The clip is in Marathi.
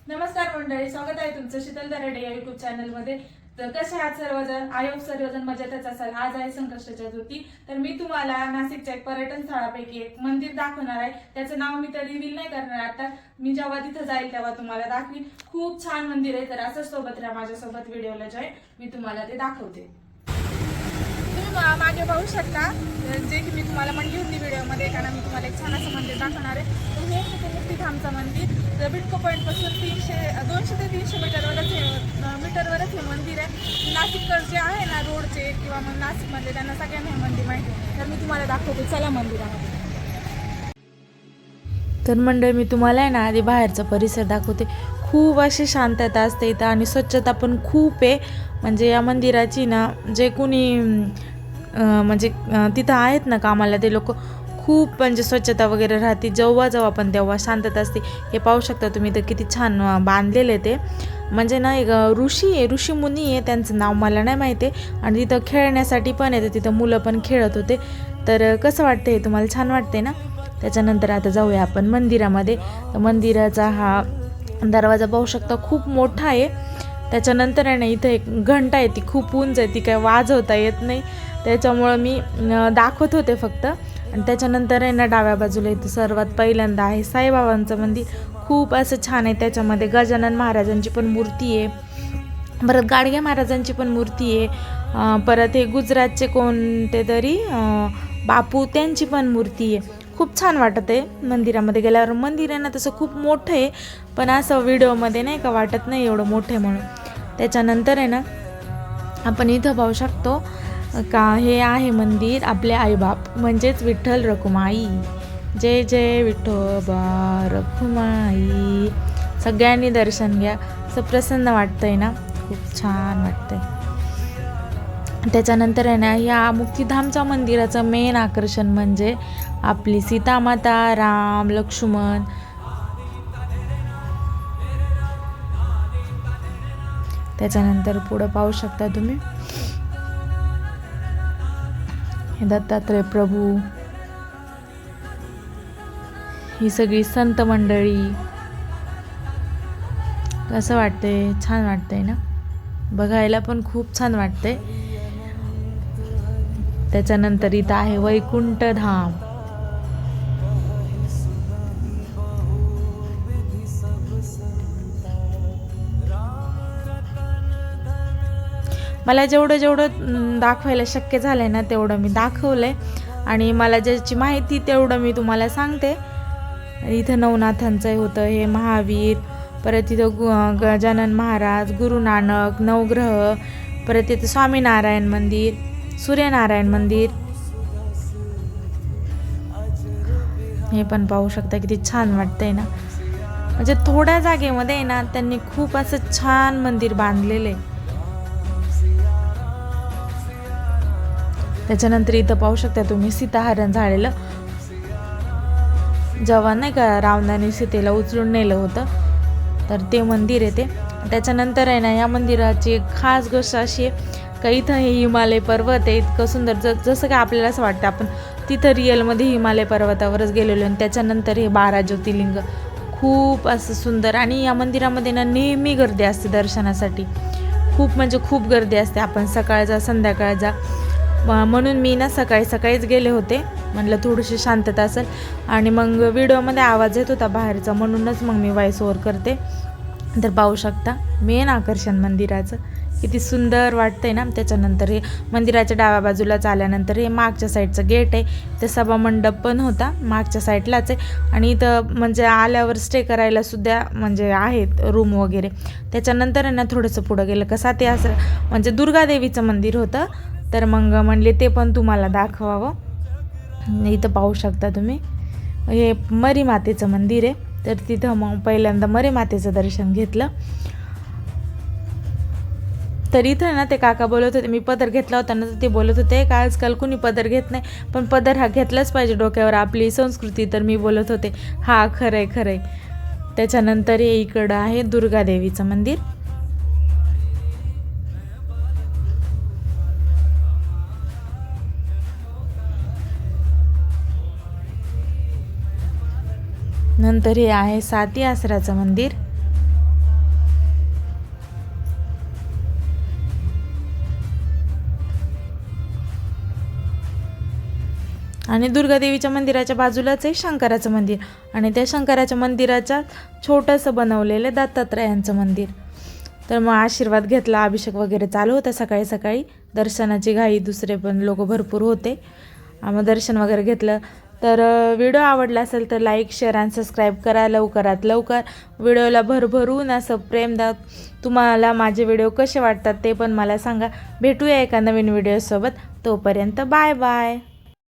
नमस्कार मंडळी, स्वागत आहे तुमचं शीतल दराडे या युट्यूब चॅनलमध्ये। तर कसे आहात सर्वजण? आय होप सर्वजण मजेतच असाल। आज आहे संकष्ट चतुर्थी, तर मी तुम्हाला नाशिकच्या एक पर्यटन स्थळापैकी एक मंदिर दाखवणार आहे। त्याचं नाव मी तर रिव्हील नाही करणार आता, मी जेव्हा तिथं जाईल तेव्हा तुम्हाला दाखवीन। खूप छान मंदिर आहे, तर असंच सोबत राहा माझ्यासोबत व्हिडिओला जॉईन, मी तुम्हाला ते दाखवते। तुम्ही मागे पाहू शकता, जे की मी तुम्हाला म्हणली होती व्हिडिओमध्ये, कारण मी तुम्हाला एक छान असं मंदिर दाखवणार आहे। तर हे मुक्तीधामचं मंदिर बिडको पॉईंट पासून 200 ते 300 मीटरवरच हे मंदिर आहे। नाशिककर जे आहे ना रोडचे किंवा मग नाशिकमधले त्यांना सगळ्यांना हे मंदिर माहिती आहे। तर मी तुम्हाला दाखवते, चला मंदिरामध्ये। तर मंडळी, मी तुम्हाला आहे ना आधी बाहेरचा परिसर दाखवते। खूप अशी शांतता असते इथं आणि स्वच्छता पण खूप आहे। म्हणजे या मंदिराची ना जे कोणी तिथं आहेत ना कामाला, ते लोक खूप म्हणजे स्वच्छता वगैरे राहते। जेव्हा पण तेव्हा शांतता असते। हे पाहू शकता तुम्ही, तर किती छान बांधलेले ते। म्हणजे ना एक ऋषी मुनी आहे, त्यांचं नाव मला नाही माहिती आहे। आणि तिथं खेळण्यासाठी पण आहे, तिथं मुलं पण खेळत होते। तर कसं वाटतंय तुम्हाला? छान वाटते ना? त्याच्यानंतर आता जाऊया आपण मंदिरामध्ये। तर मंदिराचा हा दरवाजा पाहू शकता, खूप मोठा आहे। त्याच्यानंतर आहे ना इथं एक घंटा आहे, ती खूप उंच आहे, ती काय वाजवता येत नाही, त्याच्यामुळं मी दाखवत होते फक्त। आणि त्याच्यानंतर आहे ना डाव्या बाजूला इथं सर्वात पहिल्यांदा आहे साईबाबांचं मंदिर। खूप असं छान आहे, त्याच्यामध्ये गजानन महाराजांची पण मूर्ती आहे, परत गाडगे महाराजांची पण मूर्ती आहे, परत हे गुजरातचे कोणते तरी बापू, त्यांची पण मूर्ती आहे। खूप छान वाटत आहे मंदिरामध्ये गेल्यावर। मंदिर आहे ना तसं खूप मोठं आहे, पण असं व्हिडिओमध्ये नाही का वाटत नाही एवढं मोठं आहे म्हणून। त्याच्यानंतर आहे ना आपण इथं पाहू शकतो का हे आहे मंदिर आपले आईबाप, म्हणजेच विठ्ठल रखुमाई। जय जय विठोबा रखुमाई। सगळ्यांनी दर्शन घ्या, असं प्रसन्न वाटतंय ना, खूप छान वाटतंय। त्याच्यानंतर आहे ना या मुक्तीधामच्या मंदिराचं मेन आकर्षण म्हणजे आपली सीतामाता, राम, लक्ष्मण। त्याच्यानंतर पुढं पाहू शकता तुम्ही दत्तात्रय प्रभू, ही सगळी संत मंडळी। कसं वाटतंय? छान वाटतंय ना, बघायला पण खूप छान वाटतंय। त्याच्यानंतर इथं आहे वैकुंठ धाम। मला जेवढं दाखवायला शक्य झालंय ना तेवढं मी दाखवलंय, आणि मला ज्याची माहिती तेवढं मी तुम्हाला सांगते। इथं नवनाथांचं होतं हे महावीर, परत इथं गजानन महाराज, गुरु नानक, नवग्रह, परत इथं स्वामीनारायण मंदिर, सूर्यनारायण मंदिर हे पण पाहू शकता। किती छान वाटतंय ना, म्हणजे थोड्या जागेमध्ये आहे ना त्यांनी खूप असं छान मंदिर बांधलेलं आहे। त्याच्यानंतर इथं पाहू शकता तुम्ही सीताहरण झालेलं, जेव्हा नाही का रावणाने सीतेला उचलून नेलं होतं, तर ते मंदिर आहे ते। त्याच्यानंतर आहे ना या मंदिराची एक खास गोष्ट अशी आहे का इथं हे हिमालय पर्वत आहे, इतकं सुंदर, जसं काय आपल्याला असं वाटतं आपण तिथं रिअलमध्ये हिमालय पर्वतावरच गेलेलो। आणि त्याच्यानंतर हे 12 ज्योतिर्लिंग, खूप असं सुंदर। आणि या मंदिरामध्ये ना नेहमी गर्दी असते दर्शनासाठी, खूप म्हणजे खूप गर्दी असते। आपण सकाळ जा संध्याकाळ जा, म्हणून मी ना सकाळीच गेले होते, म्हटलं थोडीशी शांतता असेल। आणि मग व्हिडिओमध्ये आवाज येत होता बाहेरचा, म्हणूनच मग मी व्हॉइस ओव्हर करते। तर पाहू शकता मेन आकर्षण मंदिराचं किती सुंदर वाटतंय ना। त्याच्यानंतर हे मंदिराच्या डाव्या बाजूलाच आल्यानंतर हे मागच्या साईडचं गेट आहे, ते सभामंडप पण होता मागच्या साईडलाच आहे। आणि इथं म्हणजे आल्यावर स्टे करायला सुद्धा म्हणजे आहेत रूम वगैरे। त्याच्यानंतर आहे ना थोडंसं पुढं गेलं कसं ते असं म्हणजे दुर्गादेवीचं मंदिर होतं, तर मग म्हणले ते पण तुम्हाला दाखवावं। इथं पाहू शकता तुम्ही हे मरी मातेचं मंदिर आहे, तर तिथं मग पहिल्यांदा मरी मातेचं दर्शन घेतलं। तर इथं ना ते काका बोलत होते, मी पदर घेतला होता ना, तर ते बोलत होते का आजकाल कुणी पदर घेत नाही, पण पदर हा घेतलाच पाहिजे डोक्यावर, आपली संस्कृती। तर मी बोलत होते हा खरंय। त्याच्यानंतर हे इकडं आहे दुर्गादेवीचं मंदिर। नंतर हे आहे साती आसराचं मंदिर। आणि दुर्गादेवीच्या मंदिराच्या बाजूलाच आहे शंकराचं मंदिर आणि त्या शंकराच्या मंदिराच्या छोटंसं बनवलेलं दत्तात्रयांचं मंदिर. तर मग आशीर्वाद घेतला, अभिषेक वगैरे चालू होता सकाळी सकाळी. दर्शनाची घाई, दुसरे पण लोक भरपूर होते. मग दर्शन वगैरे घेतलं. तर व्हिडिओ आवडला असेल तर लाईक, शेअर आणि सबस्क्राईब करा. लवकरात लवकर व्हिडिओला भरभरून असं प्रेम द्या. तुम्हाला माझे व्हिडिओ कसे वाटतात ते पण मला सांगा. भेटूया एका नवीन व्हिडिओसोबत. तोपर्यंत बाय बाय.